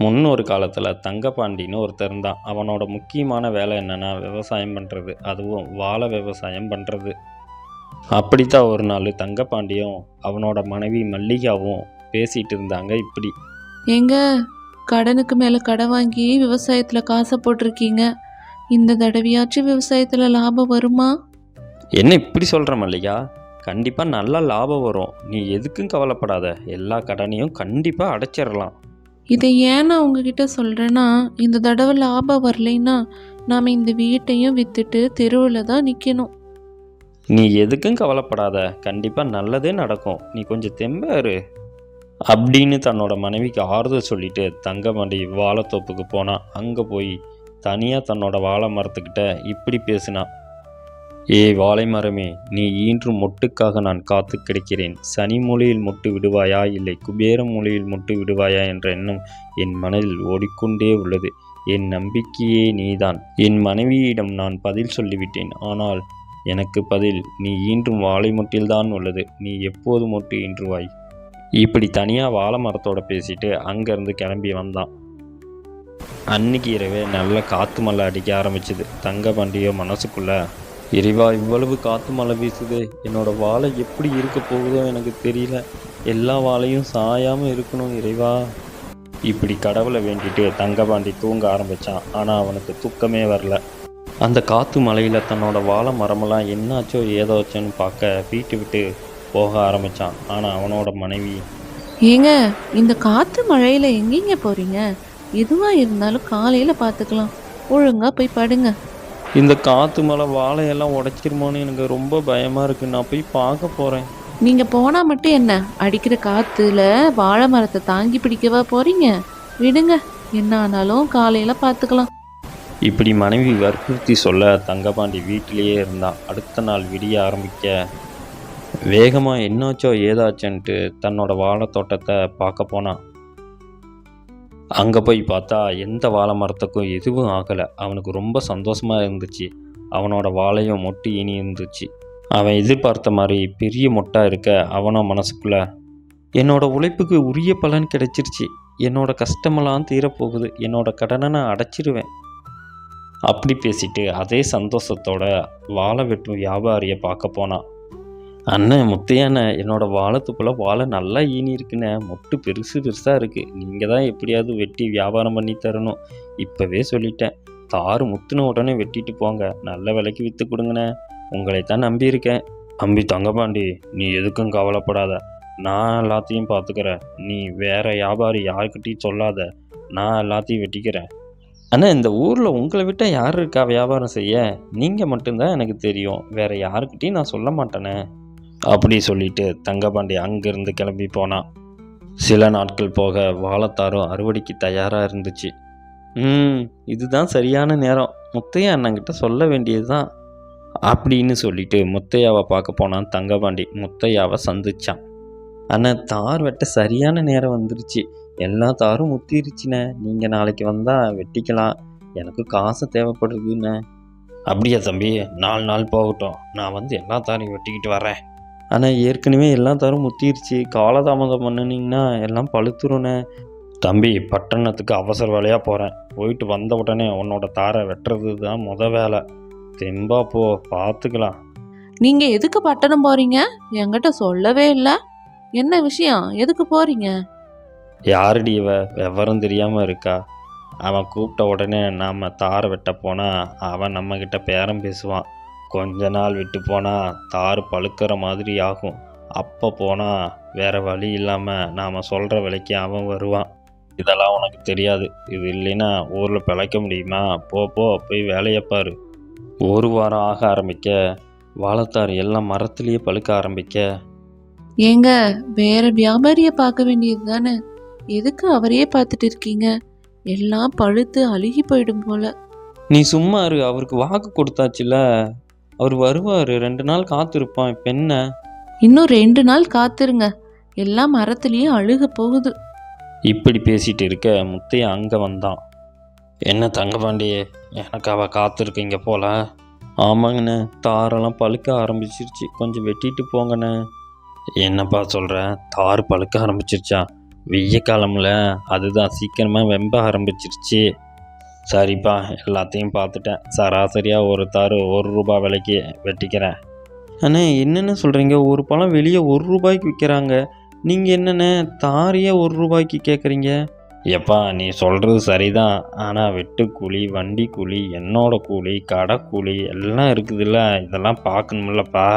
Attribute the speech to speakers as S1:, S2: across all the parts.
S1: முன்னொரு காலத்தில் தங்கப்பாண்டின்னு ஒருத்தர் இருந்தான். அவனோட முக்கியமான வேலை என்னென்னா விவசாயம் பண்ணுறது, அதுவும் வாழை விவசாயம் பண்ணுறது. அப்படித்தான் ஒரு நாள் தங்கப்பாண்டியும் அவனோட மனைவி மல்லிகாவும் பேசிகிட்டு இருந்தாங்க. இப்படி,
S2: ஏங்க, கடனுக்கு மேலே கடன் வாங்கி விவசாயத்தில் காசை போட்டிருக்கீங்க. இந்த தடவையாச்சும் விவசாயத்தில் லாபம் வருமா?
S1: என்ன இப்படி சொல்கிற மல்லிகா? கண்டிப்பாக நல்லா லாபம் வரும். நீ எதுக்கும் கவலைப்படாத. எல்லா கடனையும் கண்டிப்பாக அடைச்சிடலாம்.
S2: இதை ஏன் நான் உங்ககிட்ட சொல்கிறேன்னா, இந்த தடவை லாபம் வரலைன்னா நாம் இந்த வீட்டையும் விற்றுட்டு தெருவில் தான் நிற்கணும்.
S1: நீ எதுக்கும் கவலைப்படாத, கண்டிப்பாக நல்லதே நடக்கும். நீ கொஞ்சம் தெம்பாரு அப்படின்னு தன்னோட மனைவிக்கு ஆறுதல் சொல்லிட்டு தங்கப்பாண்டி வாழைத்தோப்புக்கு போனான். அங்கே போய் தனியாக தன்னோட வாழை மரத்துக்கிட்ட இப்படி பேசினான். ஏய் வாழை மரமே, நீ ஈன்றும் மொட்டுக்காக நான் காத்து கிடக்கிறேன். சனி மூலையில் மொட்டு விடுவாயா, இல்லை குபேர மூலையில் மொட்டு விடுவாயா என்ற எண்ணம் என் மனதில் ஓடிக்கொண்டே உள்ளது. என் நம்பிக்கையே நீதான். என் மனைவியிடம் நான் பதில் சொல்லிவிட்டேன். ஆனால் எனக்கு பதில் நீ ஈன்றும் வாழை மொட்டில்தான் உள்ளது. நீ எப்போது மொட்டு ஈன்றுவாய்? இப்படி தனியாக வாழை மரத்தோட பேசிட்டு அங்கேருந்து கிளம்பி வந்தான். அன்னைக்கு இரவே நல்ல காற்று மழை அடிக்க ஆரம்பிச்சுது. தங்கப்பாண்டியோ மனசுக்குள்ள, இறைவா, இவ்வளவு காற்று மழை வீசுது, என்னோட வாழை எப்படி இருக்க போகுதோ எனக்கு தெரியல. எல்லா வாழையும் சாயாமல் இருக்கணும் இறைவா. இப்படி கடவுளை வேண்டிட்டு தங்கப்பாண்டி தூங்க ஆரம்பித்தான். ஆனால் அவனுக்கு தூக்கமே வரல. அந்த காற்று மழையில் தன்னோட வாழை மரமெல்லாம் என்னாச்சோ ஏதோச்சோன்னு பார்க்க வீட்டு விட்டு போக ஆரம்பித்தான். ஆனால் அவனோட மனைவி,
S2: ஏங்க, இந்த காற்று மழையில் எங்கேங்க போகிறீங்க? எதுவாக இருந்தாலும் காலையில் பார்த்துக்கலாம். ஒழுங்காக போய் படுங்க.
S1: இந்த காற்று மழை வாழையெல்லாம் உடைச்சிருமோன்னு எனக்கு ரொம்ப பயமாக இருக்குது. நான் போய் பார்க்க போகிறேன்.
S2: நீங்கள் போனால் மட்டும் என்ன, அடிக்கிற காற்றுல வாழை மரத்தை தாங்கி பிடிக்கவா போகிறீங்க? விடுங்க, என்ன ஆனாலும் காலையில் பார்த்துக்கலாம்.
S1: இப்படி மனைவி வற்புறுத்தி சொல்ல தங்கப்பாண்டி வீட்டிலேயே இருந்தான். அடுத்த நாள் விடிய ஆரம்பிக்க வேகமாக என்னாச்சோ ஏதாச்சுன்ட்டு தன்னோட வாழை தோட்டத்தை பார்க்க போனான். அங்கே போய் பார்த்தா எந்த வாழை மரத்துக்கும் எதுவும் ஆகலை. அவனுக்கு ரொம்ப சந்தோஷமாக இருந்துச்சு. அவனோட வாழையும் மொட்டு இனி இருந்துச்சு. அவன் எதிர்பார்த்த மாதிரி பெரிய மொட்டாக இருக்க அவனோ மனசுக்குள்ள, என்னோட உழைப்புக்கு உரிய பலன் கிடைச்சிருச்சு. என்னோட கஷ்டமெல்லாம் தீரப்போகுது. என்னோட கடனை நான் அடைச்சிருவேன் அப்படி பேசிட்டு அதே சந்தோஷத்தோட வாழை வெட்டும் வியாபாரியை பார்க்க போனான். அண்ணன் முத்தையாண்ண, என்னோட வாழைத்துக்குள்ளே வாழை நல்லா ஈனி இருக்குண்ணே. மொட்டு பெருசு பெருசாக இருக்குது. நீங்கள் தான் எப்படியாவது வெட்டி வியாபாரம் பண்ணி தரணும். இப்போவே சொல்லிட்டேன். தாறு முத்துன உடனே வெட்டிட்டு போங்க. நல்ல விலைக்கு விற்று கொடுங்கண்ணே. உங்களைத்தான் நம்பியிருக்கேன். தம்பி தங்கப்பாண்டி, நீ எதுக்கும் கவலைப்படாத. நான் எல்லாத்தையும் பார்த்துக்கிறேன். நீ வேற வியாபாரி யாருக்கிட்டையும் சொல்லாத. நான் எல்லாத்தையும் வெட்டிக்கிறேன். ஆனால் இந்த ஊரில் உங்களை விட்டால் யார் இருக்கா வியாபாரம் செய்ய? நீங்கள் மட்டும்தான் எனக்கு தெரியும். வேறு யாருக்கிட்டையும் நான் சொல்ல மாட்டேனே அப்படி சொல்லிட்டு தங்கப்பாண்டி அங்கேருந்து கிளம்பி போனான். சில நாட்கள் போக வாழைத்தாரும் அறுவடைக்கு தயாராக இருந்துச்சு. இதுதான் சரியான நேரம். முத்தையா அண்ணங்கிட்ட சொல்ல வேண்டியது தான் அப்படின்னு சொல்லிட்டு முத்தையாவை பார்க்க போனான் தங்கப்பாண்டி. முத்தையாவை சந்திச்சான். ஆனால் தார் வெட்ட சரியான நேரம் வந்துருச்சு. எல்லா தாரும் முத்திருச்சுண்ணே. நீங்கள் நாளைக்கு வந்தால் வெட்டிக்கலாம். எனக்கு காசு தேவைப்படுதுண்ணே. அப்படியா தம்பி? 4 நாள் போகட்டும். நான் வந்து எல்லா தாரையும் வெட்டிக்கிட்டு வரேன். ஆனால் ஏற்கனவே எல்லா தாரும் முத்திருச்சு. காலதாமதம் பண்ணினீங்கன்னா எல்லாம் பழுத்துருண்ணே. தம்பி, பட்டணத்துக்கு அவசர வேலையாக போகிறேன். போயிட்டு வந்த உடனே உன்னோட தாரை வெட்டுறது தான் வேலை. தெம்பா போ, பார்த்துக்கலாம்.
S2: நீங்கள் எதுக்கு பட்டணம் போகிறீங்க? என்கிட்ட சொல்லவே இல்லை. என்ன விஷயம்? எதுக்கு போகிறீங்க?
S1: யாருடி இவ? விவரம் தெரியாமல் இருக்கா? அவன் கூப்பிட்ட உடனே நாம் தாரை வெட்ட போனால் அவன் நம்மக்கிட்ட பேரம் பேசுவான். கொஞ்ச நாள் விட்டு போனால் தார் பழுக்கிற மாதிரி ஆகும். அப்போ போனால் வேறு வழி இல்லாமல் நாம் சொல்கிற விலைக்கு அவன் வருவான். இதெல்லாம் உனக்கு தெரியாது. இது இல்லைன்னா ஊரில் பிழைக்க முடியுமா? போய் வேலையப்பாரு. 1 வாரம் ஆக ஆரம்பிக்க வாழைத்தார் எல்லாம் மரத்துலேயே பழுக்க ஆரம்பிக்க,
S2: ஏங்க, வேற வியாபாரியை பார்க்க வேண்டியது தானே? எதுக்கு அவரையே பார்த்துட்டு இருக்கீங்க? எல்லாம் பழுத்து அழுகி போயிடும் போல.
S1: நீ சும்மா இரு. அவருக்கு வாக்கு கொடுத்தாச்சுல, அவர் வருவார். 2 நாள் காத்திருப்பான். இப்போ என்ன?
S2: இன்னும் 2 நாள் காத்துருங்க. எல்லாம் மரத்துலேயே அழுக போகுது.
S1: இப்படி பேசிட்டு இருக்க முத்தையா அங்கே வந்தான். என்ன தங்கப்பாண்டியே, எனக்கு அவள் காத்திருக்கீங்க போல? ஆமாங்கண்ணே, தாரெல்லாம் பழுக்க ஆரம்பிச்சிருச்சு. கொஞ்சம் வெட்டிட்டு போங்கண்ணே. என்னப்பா சொல்கிற? தார் பழுக்க ஆரம்பிச்சிருச்சா? வெய்ய காலம்ல அதுதான் சீக்கிரமாக வெம்ப ஆரம்பிச்சிருச்சு. சரிப்பா, எல்லாத்தையும் பார்த்துட்டேன். சராசரியாக ஒரு தார் ₹1 விலைக்கு வெட்டிக்கிறேன். அண்ணே, என்னென்ன சொல்கிறீங்க? ஒரு பழம் வெளியே ₹1 விற்கிறாங்க. நீங்கள் என்னண்ணே தாரையே ₹1 கேட்குறீங்க? எப்பா, நீ சொல்கிறது சரிதான். ஆனால் வெட்டு கூலி, வண்டி கூலி, என்னோட கூலி, கடை கூலி எல்லாம் இருக்குதுல்ல, இதெல்லாம் பார்க்கணுமில்லப்பா.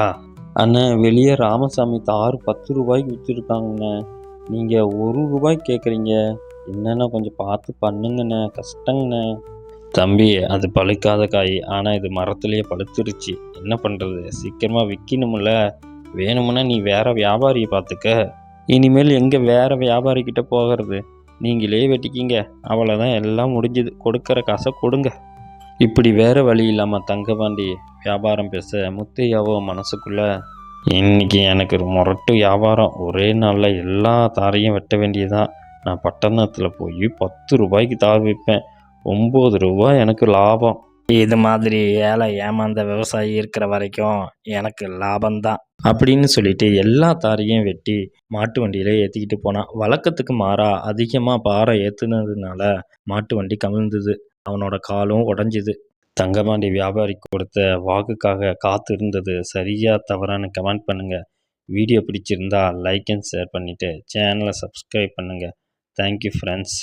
S1: அண்ணே, வெளியே ராமசாமி தார் ₹10 விற்றுருக்காங்கண்ணே. நீங்கள் ₹1 கேட்குறீங்க. என்னண்ணே கொஞ்சம் பார்த்து பண்ணுங்கண்ணே, கஷ்டங்கண்ணே. தம்பி, அது பழுக்காத காய். ஆனால் இது மரத்துலேயே பழுத்துருச்சு. என்ன பண்ணுறது? சீக்கிரமாக விற்கணுமில்ல. வேணுமுன்னா நீ வேற வியாபாரியை பார்த்துக்க. இனிமேல் எங்கே வேற வியாபாரிக்கிட்ட போகிறது? நீங்களே வெட்டிக்கிங்க. அவ்வளோதான், எல்லாம் முடிஞ்சுது. கொடுக்குற காசை கொடுங்க. இப்படி வேற வழி இல்லாமல் தங்கபாண்டி வியாபாரம் பேச முத்தையாவோ மனசுக்குள்ள, இன்னைக்கு எனக்கு ஒரு முரட்டு வியாபாரம். ஒரே நாளில் எல்லா தாரையும் வெட்ட வேண்டியதான். நான் பட்டணத்தில் போய் ₹10 தார் விற்பேன். ₹9 எனக்கு லாபம். இது மாதிரி ஏழை ஏமாந்த விவசாயி இருக்கிற வரைக்கும் எனக்கு லாபம்தான் அப்படின்னு சொல்லிட்டு எல்லா தாரையும் வெட்டி மாட்டு வண்டியில் ஏற்றிக்கிட்டு போனான். வழக்கத்துக்கு மாறா அதிகமாக பாறை ஏற்றுனதுனால மாட்டு வண்டி கவிழ்ந்தது. அவனோட காலும் உடஞ்சிது. தங்கபாண்டி வியாபாரி கொடுத்த வாக்குக்காக காத்து இருந்தது. சரியா தவறான கமெண்ட் பண்ணுங்கள். வீடியோ பிடிச்சிருந்தா லைக் அண்ட் ஷேர் பண்ணிவிட்டு சேனலை சப்ஸ்கிரைப் பண்ணுங்கள். Thank you friends.